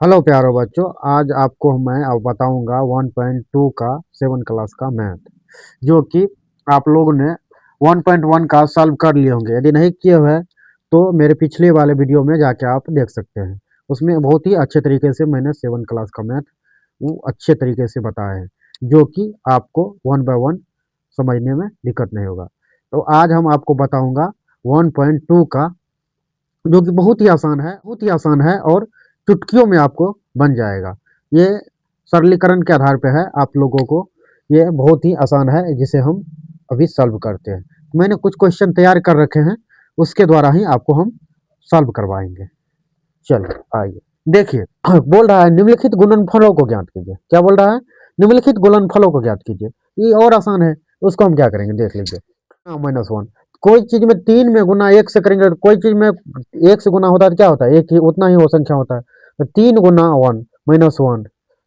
Hello प्यारो बच्चों। आज आपको मैं अब बताऊंगा 1.2 का 7 क्लास का मैथ, जो कि आप लोगों ने 1.1 का सॉल्व कर लिए होंगे। यदि नहीं किए हुए तो मेरे पिछले वाले वीडियो में जाके आप देख सकते हैं। उसमें बहुत ही अच्छे तरीके से मैंने 7 क्लास का मैथ वो अच्छे तरीके से बताया है, जो कि आपको 1 बाय 1 समझने में दिक्कत नहीं होगा। तो आज हम आपको बताऊंगा 1.2 का, जो कि बहुत ही आसान है और चुटकियों में आपको बन जाएगा। ये सरलीकरण के आधार पे है आप लोगों को। ये बहुत ही आसान है जिसे हम अभी सॉल्व करते हैं। मैंने कुछ क्वेश्चन तैयार कर रखे हैं, उसके द्वारा ही आपको हम सॉल्व करवाएंगे। चलिए आइए देखिए। बोल रहा है निम्नलिखित गुणनफलों को ज्ञात कीजिए। क्या बोल रहा है? निम्नलिखित गुणनफलों को ज्ञात कीजिए। ये और आसान है, उसको हम क्या करेंगे देख लीजिए। -1, कोई चीज में 3 में गुना 1 से करेंगे तो कोई चीज में 1 से गुना होता है तो क्या होता है? एक ही उतना ही वो संख्या होता है। तो 3 गुना 1 -1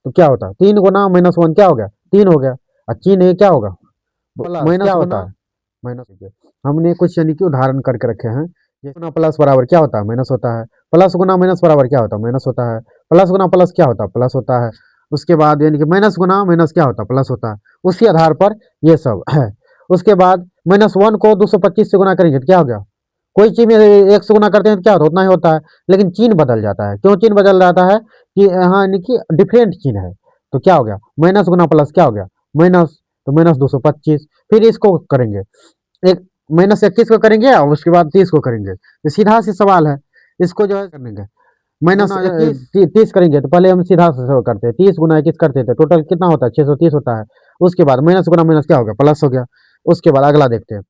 तो क्या होता है? 3 गुना -1 क्या हो गया? 3 हो गया। और चिन्ह ये क्या होगा? माइनस क्या होता है? माइनस। हमने कुछ यानी कि उदाहरण करके रखे हैं। गुना प्लस बराबर क्या होता है? माइनस होता है। प्लस गुना माइनस बराबर क्या होता है? माइनस होता है। प्लस गुना प्लस क्या होता है? प्लस होता है। उसके बाद यानी कि माइनस गुना माइनस क्या होता है? प्लस होता है। उसी आधार पर ये सब है। उसके बाद -1 को 225 से गुना करेंगे तो क्या हो गया? कोई चीज में 1 से गुना करते हैं तो क्या होता है? उतना ही होता है। लेकिन चिन्ह बदल जाता है। क्यों चिन्ह बदल जाता है? कि यहाँ यानी कि डिफरेंट चिन्ह है। तो क्या हो गया? माइनस गुना प्लस क्या हो गया? माइनस। तो -225। फिर इसको करेंगे, एक -21 को करेंगे और उसके बाद 30 को करेंगे। ये सीधा सी सवाल है। इसको जो है करेंगे -30 करेंगे तो पहले हम सीधा से करते हैं। 30 गुना 21 करते थे, टोटल कितना होता है? 630 होता है। उसके बाद माइनस गुना माइनस क्या हो गया? प्लस हो गया। उसके बाद अगला देखते हैं।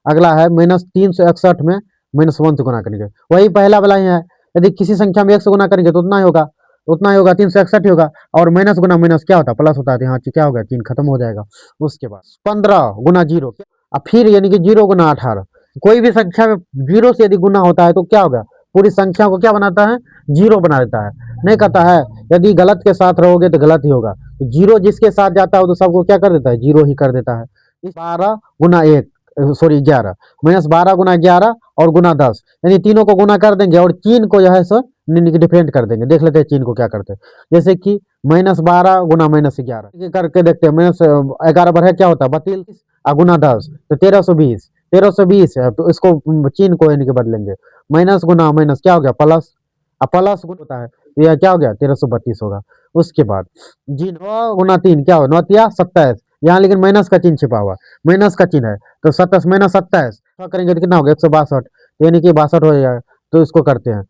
अगला है -361 में -1 से गुना करेंगे। वही पहला वाला ही है। यदि किसी संख्या में 1 से गुना करेंगे तो उतना ही होगा, 361 ही होगा। और माइनस गुना माइनस क्या होता है? प्लस होता है। तो यहाँ क्या होगा? 3 खत्म हो जाएगा। उसके बाद 15 गुना 0, और फिर यानी कि 0 गुना 18। कोई भी संख्या में 0 से यदि गुना होता है तो क्या होगा? पूरी संख्या को क्या बनाता है? 0 बना देता है। नहीं कहता है यदि गलत के साथ रहोगे तो गलत ही होगा। 0 जिसके साथ जाता है तो सबको क्या कर देता है? 0 ही कर देता है। 12 गुना 1, सॉरी 11, -12 गुना 11 और गुना 10, यानी तीनों को गुना कर देंगे और चिन्ह को जो है सो डिफरेंट कर देंगे। देख लेते हैं चिन्ह को क्या करते हैं। जैसे कि -12 गुना -11 करके देखते हैं। -11 बढ़े क्या होता है? 32, और गुना 10 तो 1320। 1320 है तो इसको चिन्ह को यानी कि बदलेंगे। माइनस गुना माइनस क्या हो गया? प्लस। अब प्लस गुना होता है तो यह क्या हो गया? 1332 होगा। उसके बाद जी 9 गुना 3 क्या हो? 9 तिया 27। यहाँ लेकिन माइनस का चिन्ह छिपा हुआ, माइनस का चिन्ह है। तो 27 -27 करेंगे तो कितना हो गया? 162, यानी कि 62 हो जाएगा। तो इसको करते हैं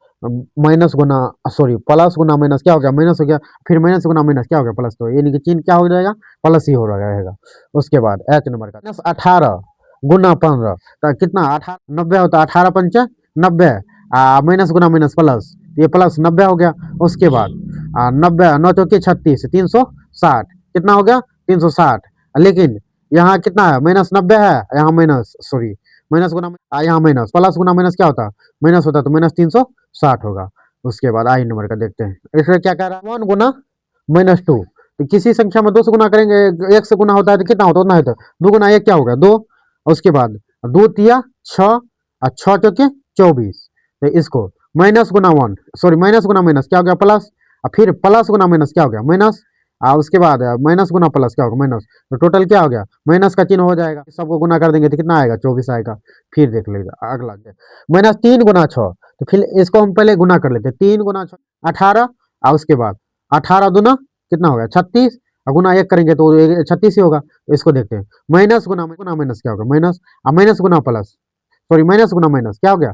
माइनस गुना, सॉरी प्लस गुना माइनस क्या हो गया? माइनस हो गया। फिर माइनस गुना माइनस क्या हो गया? प्लस। तो यानी कि चिन्ह क्या हो जाएगा? प्लस ही हो रहेगा। उसके बाद एच नंबर का -18 गुना 15 तो कितना? 18 90 होता है। 18 पंचे 90, माइनस गुना माइनस प्लस, ये प्लस 90 हो गया। उसके बाद 90 9 चौके 36, 360 कितना हो गया? 360। लेकिन यहाँ कितना है? -90 है, यहाँ माइनस, सॉरी माइनस गुना यहाँ माइनस, प्लस गुना माइनस क्या होता है? माइनस होता है। तो -360 होगा। उसके बाद आई नंबर का देखते हैं। इसमें क्या कह रहा है? 1 गुना -2। तो किसी संख्या में 2 से गुना करेंगे, 1 से गुना होता है तो कितना होता है? उतना होता है। 2 गुना 1 क्या होगा? 2। उसके बाद 2 तिया 6, और 6 चौके 24। तो इसको -1, सॉरी माइनस गुना माइनस क्या हो गया? प्लस। और फिर प्लस गुना माइनस क्या हो गया? माइनस। उसके बाद माइनस गुना प्लस क्या होगा? माइनस। तो टोटल क्या हो गया? माइनस का चिन्ह हो जाएगा। सबको गुना कर देंगे तो कितना आएगा? 24 आएगा। फिर देख लीजिए अगला -3 गुना 6। तो फिर इसको हम पहले गुना कर लेते हैं। 3 गुना 6 18, और उसके बाद 18 दूना कितना हो गया? 36, और गुना 1 करेंगे तो 36 ही होगा। तो इसको देखते हैं। माइनस गुना गुना माइनस क्या होगा? माइनस। और माइनस गुना प्लस, सॉरी माइनस गुना माइनस क्या हो गया?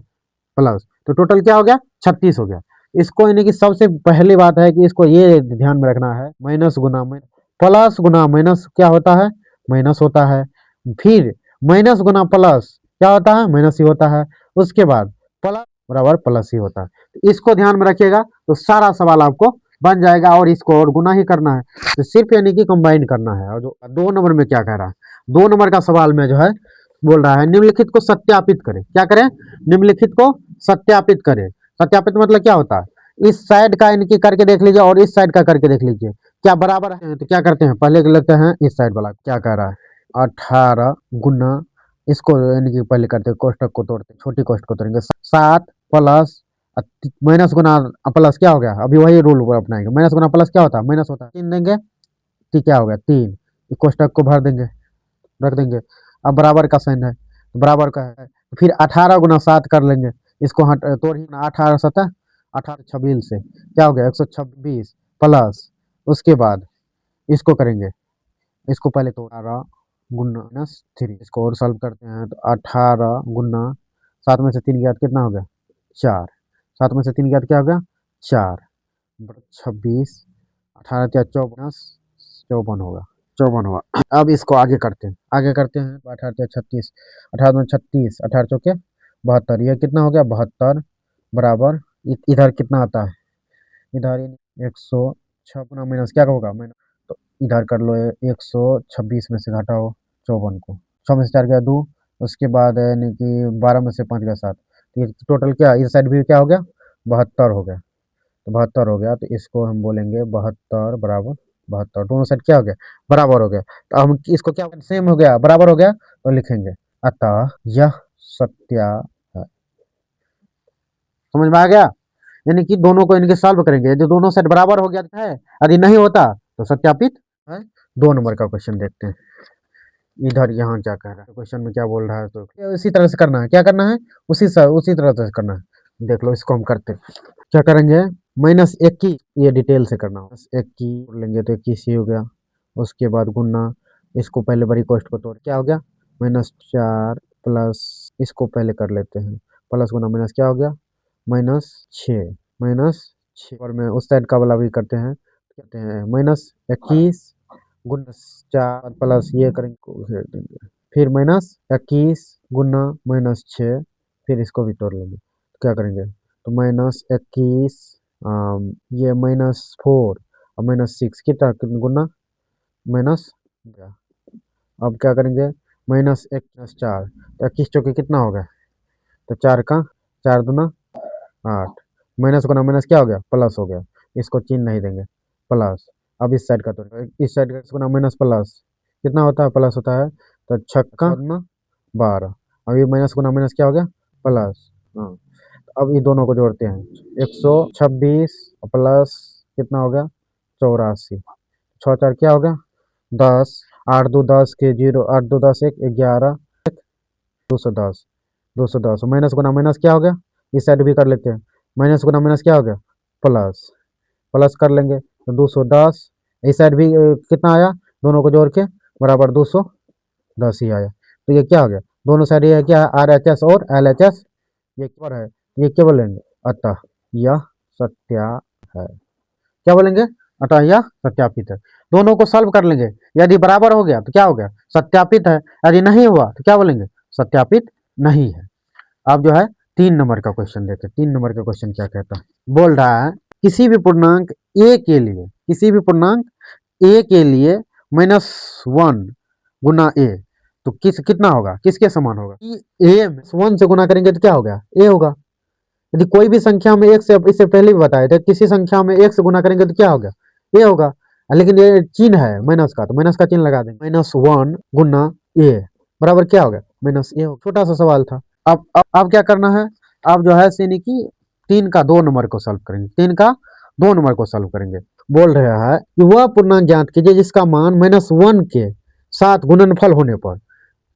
प्लस। तो टोटल क्या हो गया? 36 हो गया। इसको यानी कि सबसे पहली बात है कि इसको ये ध्यान में रखना है, माइनस गुना माइनस, प्लस गुना माइनस क्या होता है? माइनस होता है। फिर माइनस गुना प्लस क्या होता है? माइनस ही होता है। उसके बाद प्लस बराबर प्लस ही होता है। तो इसको ध्यान में रखिएगा तो सारा सवाल आपको बन जाएगा। और इसको और गुना ही करना है, तो सिर्फ यानी कि कंबाइन करना है। और जो 2 नंबर में क्या कह रहा है? 2 नंबर का सवाल में जो है बोल रहा है निम्नलिखित को सत्यापित करें। क्या करें? निम्नलिखित को सत्यापित करें। सत्यापित मतलब क्या होता है? इस साइड का इनकी करके देख लीजिए और इस साइड का करके देख लीजिए, क्या बराबर है? तो क्या करते हैं? पहले लेते हैं इस साइड वाला। क्या कह रहा है? 18 गुना, इसको यानी कि पहले करते हैं कोष्टक को तोड़ते, छोटी कोष्ट को तोड़ेंगे। 7 प्लस माइनस गुना प्लस क्या हो गया, अभी वही रूल अपनाएंगे, माइनस गुना प्लस क्या होता है, माइनस होता है, 3 देंगे, ठीक क्या हो गया 3, कोष्टक को भर देंगे, रख देंगे। अब बराबर का साइन है, तो बराबर का है, फिर 18 गुना 7 कर लेंगे, इसको हट तोड़ ही 18 सतह 18 26 से क्या हो गया 126 प्लस, उसके बाद इसको करेंगे, इसको पहले तो 18 गुना माइनस 3, इसको और सॉल्व करते हैं तो 18 गुना 7 में से 3 गया कितना हो गया 4, 7 में से 3 गया क्या हो गया 4, 26, 18 क्या 54 होगा, 54 हुआ। अब इसको आगे करते हैं, 18 36, 18 में 36, 18 चौके 72, यह कितना हो गया 72 बराबर, इधर कितना आता है, इधर 106 माइनस क्या होगा माइनस, तो इधर कर लो 126 में से घटाओ 54 को, 6 में से 4 गया 2, उसके बाद यानी कि 12 में से 5 गया 7, तो ये टोटल क्या इस साइड भी क्या हो गया 72 हो गया, तो 72 हो गया, तो इसको हम बोलेंगे 72 बराबर 72, दोनों साइड क्या हो गया बराबर हो गया, तो हम इसको क्या सेम हो गया बराबर हो गया, तो लिखेंगे अतः यह सत्या है। समझ में आ गया, यानी कि दोनों को इनके सॉल्व करेंगे, यदि दोनों सेट बराबर हो गया है, यदि नहीं होता तो सत्यापित है। 2 नंबर का क्वेश्चन देखते हैं, इधर यहाँ क्या कह रहा है, क्वेश्चन में क्या बोल रहा है, तो इसी तरह से करना है, क्या करना है उसी तरह से करना है, देख लो इसको हम करते हैं, क्या करेंगे -21, ये डिटेल से करना होगा, 21 लेंगे तो 21 ही हो गया, उसके बाद गुना, इसको पहले बड़ी कोष्ट को तोड़ क्या हो गया -4 प्लस, इसको पहले कर लेते हैं, प्लस गुना माइनस क्या हो गया -6, -6 और में उस साइड का वाला भी करते हैं, कहते हैं -21 गुना 4 प्लस ये करेंगे, फिर -21 गुना -6, फिर इसको भी तोड़ लेंगे, क्या करेंगे तो -21 ये -4 और -6 कितना गुना माइनस, अब क्या करेंगे -1 + 4, तो 21 चौके कितना हो गया, तो 4 का 4 दूना 8, माइनस गुना माइनस क्या हो गया प्लस हो गया, इसको चिन्ह नहीं देंगे प्लस, अब इस साइड का तो इस साइड का गुना माइनस प्लस कितना होता है प्लस होता है, तो 6 दूना 12, अब ये माइनस गुना माइनस क्या हो गया प्लस, हाँ अब ये दोनों को जोड़ते हैं 126 प्लस कितना हो गया 84, 6 4 क्या हो गया 10, 8 2 10 के 0, 8 2 10 1 11, 210, 210 माइनस गुना माइनस क्या हो गया, इस साइड भी कर लेते हैं, माइनस गुना माइनस क्या हो गया प्लस, प्लस कर लेंगे तो 210, इस साइड भी कितना आया, दोनों को जोड़ के बराबर 210 ही आया, तो ये क्या हो गया दोनों साइड ये क्या है RHS और LHS, ये क्या है ये क्या बोलेंगे अतः यह सत्या है, क्या बोलेंगे अतः यह सत्यापित है, दोनों को सॉल्व कर लेंगे, यदि बराबर हो गया तो क्या हो गया सत्यापित है, यदि नहीं हुआ तो क्या बोलेंगे सत्यापित नहीं है। अब जो है 3 नंबर का क्वेश्चन देखें, 3 नंबर का क्वेश्चन क्या कहता है, बोल रहा है किसी भी पूर्णांक a के लिए, किसी भी पूर्णांक a के लिए -1 गुना a, तो कितना होगा किसके समान होगा, a में 1 से गुना करेंगे तो क्या हो गया a होगा, यदि कोई भी संख्या में एक से, इससे पहले भी बताए थे किसी संख्या में 1 से गुना करेंगे तो क्या होगा a होगा, लेकिन ये चिन्ह है माइनस का, तो माइनस का चिन्ह लगा देंगे, -1 गुना a बराबर क्या हो गया -a हो, छोटा सा सवाल था। अब क्या करना है, अब जो है यानी कि 3 का 2 नंबर को सॉल्व करेंगे, 3 का 2 नंबर को सॉल्व करेंगे, बोल रहा है कि वह पूर्णांक ज्ञात कीजिए जिसका मान -1 के साथ गुणनफल होने पर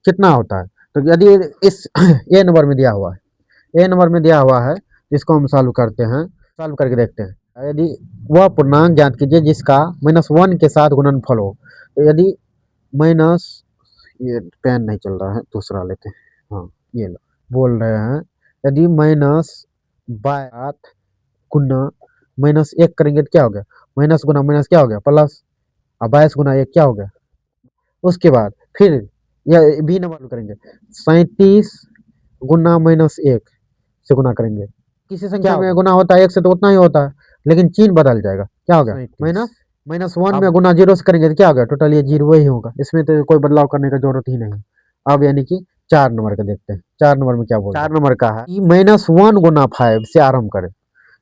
कितना होता है, तो यदि इस ए नंबर में दिया हुआ है, ए नंबर में दिया हुआ है, इसको हम सॉल्व करते हैं, सॉल्व करके देखते हैं, यदि वह पूर्णांक ज्ञात कीजिए जिसका -1 के साथ गुणनफल हो, तो यदि माइनस, ये पेन नहीं चल रहा है दूसरा लेते हैं, हाँ ये लो, बोल रहे हैं यदि -22 गुना -1 करेंगे तो क्या हो गया, माइनस गुना माइनस क्या हो गया प्लस, और 22 गुना 1 क्या हो गया, उसके बाद फिर यह बी नंबर करेंगे 37 गुना -1 से गुना करेंगे, किसी संख्या में गुना होता है 1 से तो उतना ही होता है, लेकिन चिन्ह बदल जाएगा, क्या हो गया -1 में गुना 0 से करेंगे तो क्या हो गया टोटल ये 0 ही होगा, इसमें तो कोई बदलाव करने का जरूरत ही नहीं। अब यानी कि 4 नंबर का देखते हैं, 4 नंबर में क्या बोल 4 नंबर का है कि -1 गुना 5 से आरंभ करें,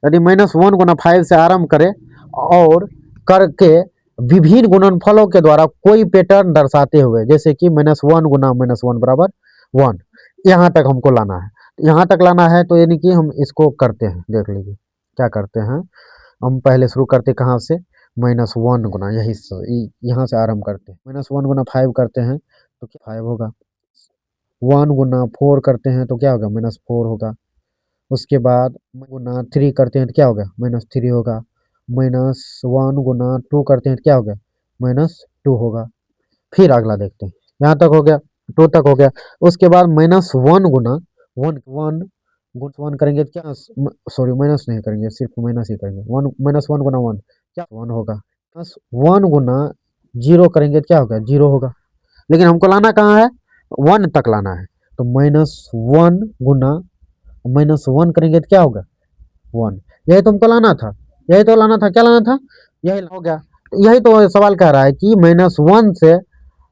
यदि -1 गुना 5 से आरंभ करें और करके विभिन्न गुणनफलों के द्वारा कोई पैटर्न दर्शाते हुए, जैसे कि -1 गुना -1 बराबर 1, यहाँ तक हमको लाना है, यहाँ तक लाना है तो यानी कि हम इसको करते हैं, देख लीजिए क्या करते हैं। हम पहले शुरू करते कहाँ से, -1 गुना यही यहाँ से आरंभ करते हैं। -1 गुना 5 करते हैं तो क्या 5 होगा। 1 गुना 4 करते हैं तो क्या होगा, -4 होगा। उसके बाद गुना 3 करते हैं तो क्या होगा, -3 होगा। -1 गुना 2 करते हैं तो क्या होगा, -2 होगा। फिर अगला देखते हैं, यहाँ तक हो गया, 2 तक हो गया। उसके बाद -1 गुना 1 करेंगे तो क्या, सॉरी माइनस नहीं करेंगे, सिर्फ माइनस ही करेंगे। -1 गुना 1 क्या 1 होगा। +1 गुना 0 करेंगे तो क्या होगा, 0 होगा। लेकिन हमको लाना कहाँ है, 1 तक लाना है। तो -1 गुना -1 करेंगे तो क्या होगा, 1। यही तो हमको लाना था, यही तो लाना था, क्या लाना था, यही हो गया। यही तो सवाल कह रहा है कि -1 से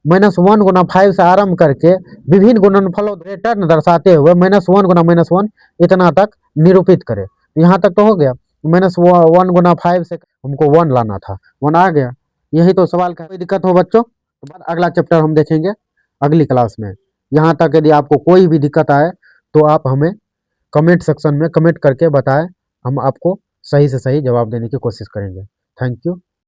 -1 गुना 5 से आरंभ करके विभिन्न गुणनफलों रिटर्न दर्शाते हुए -1 गुना -1 इतना तक निरूपित करें। यहाँ तक तो हो गया। -1 गुना 5 से हमको 1 लाना था, 1 आ गया। यही तो सवाल का, कोई दिक्कत हो बच्चों तो बाद अगला चैप्टर हम देखेंगे अगली क्लास में। यहाँ तक यदि आपको कोई भी दिक्कत आए तो आप हमें कमेंट सेक्शन में कमेंट करके बताएं, हम आपको सही से सही जवाब देने की कोशिश करेंगे। Thank you.